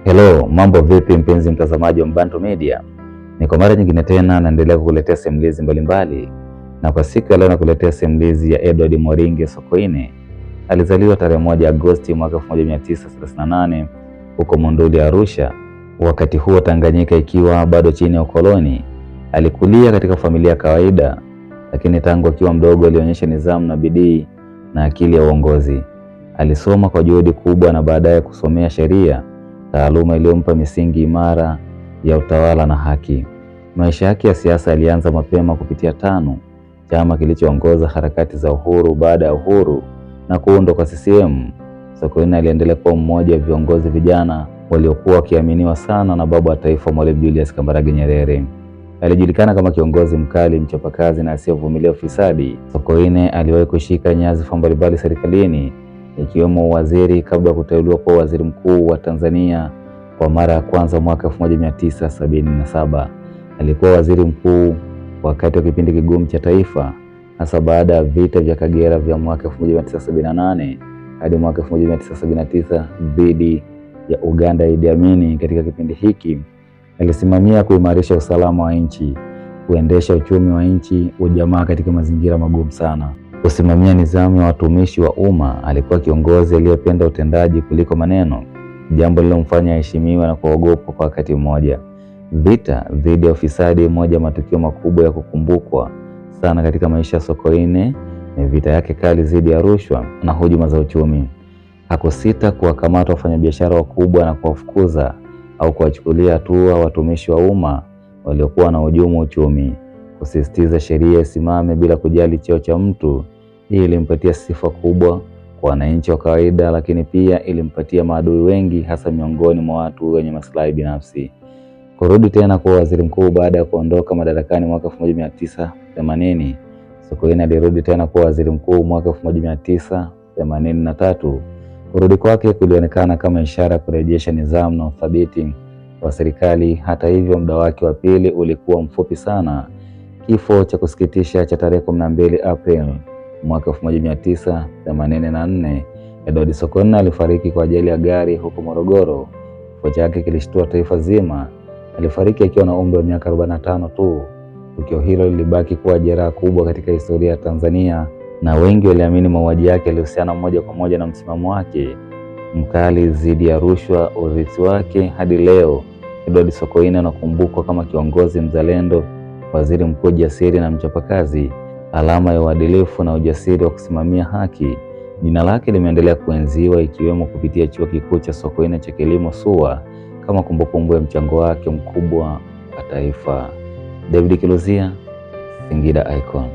Hello, mambo vipi mpenzi mtazamaji wa Mbanto Media? Ni kwa mara nyingine tena naendelea kukuletea simulizi mbalimbali, na kwa siku ya leo nakuletea simulizi ya Edward Moringe Sokoine. Alizaliwa tarehe 1 Agosti mwaka 1938 huko Monduli, Arusha, wakati huo Tanganyika ikiwa bado chini ya ukoloni. Alikulia katika familia ya kawaida, lakini tangu akiwa mdogo alionyesha nidhamu na bidii na akili ya uongozi. Alisoma kwa juhudi kubwa na baadaye kusomea sheria, taaluma iliyompa misingi imara ya utawala na haki. Maisha yake ya siasa alianza mapema kupitia TANU, chama kilichoongoza harakati za uhuru baada ya uhuru na kuundwa kwa CCM. Sokoine aliendelea kuwa mmoja wa viongozi vijana waliokuwa wakiaminiwa sana na baba wa taifa Mwalimu Julius Kambarage Nyerere. Alijulikana kama kiongozi mkali, mchapakazi na asiyevumilia ufisadi. Sokoine aliwahi kushika nyadhifa mbalimbali serikalini, ikiwemo waziri kabla ya kuteuliwa kuwa waziri mkuu wa Tanzania kwa mara ya kwanza mwaka 1977. Alikuwa waziri mkuu wakati wa kipindi kigumu cha taifa, hasa baada ya vita vya Kagera vya mwaka 1978 hadi mwaka 1979 dhidi ya Uganda Idi Amin. Katika kipindi hiki alisimamia kuimarisha usalama wa nchi, kuendesha uchumi wa nchi, ujamaa katika mazingira magumu sana, kusimamia nidhamu ya watumishi wa umma. Alikuwa kiongozi aliyependa utendaji kuliko maneno, jambo lililomfanya aheshimiwe na kuogopwa kwa wakati mmoja. Vita dhidi ya ufisadi, moja ya matukio makubwa ya kukumbukwa sana katika maisha ya Sokoine, ni vita yake kali dhidi ya rushwa na hujuma za uchumi. Hakusita kuwakamata wafanyabiashara wakubwa na kuwafukuza au kuwachukulia hatua watumishi wa umma waliokuwa na hujumu uchumi. Kusisitiza sheria isimame bila kujali cheo cha mtu. Hii ilimpatia sifa kubwa kwa wananchi wa kawaida, lakini pia ilimpatia maadui wengi, hasa miongoni mwa watu wenye maslahi binafsi. Kurudi tena kuwa waziri mkuu baada ya kuondoka madarakani mwaka 1980, Sokoine alirudi tena kuwa waziri mkuu mwaka 1983. Kurudi kwake kulionekana kama ishara ya kurejesha nidhamu na uthabiti wa serikali. Hata hivyo, muda wake wa pili ulikuwa mfupi sana. Kifo cha kusikitisha cha tarehe 12 Aprili mwaka 1984, Edward Sokoine alifariki kwa ajali ya gari huko Morogoro. Kifo chake kilishtua taifa zima. Alifariki akiwa na umri wa miaka 45 tu. Tukio hilo lilibaki kuwa jeraha kubwa katika historia ya Tanzania, na wengi waliamini mauaji yake yalihusiana moja kwa moja na msimamo wake mkali dhidi ya rushwa. Urithi wake hadi leo, Edward Sokoine anakumbukwa kama kiongozi mzalendo, waziri mkuu jasiri na mchapakazi, alama ya uadilifu na ujasiri wa kusimamia haki. Jina lake limeendelea kuenziwa, ikiwemo kupitia chuo kikuu cha Sokoine cha kilimo SUA, kama kumbukumbu ya mchango wake mkubwa wa taifa. David Kiluzia, Singida Icon.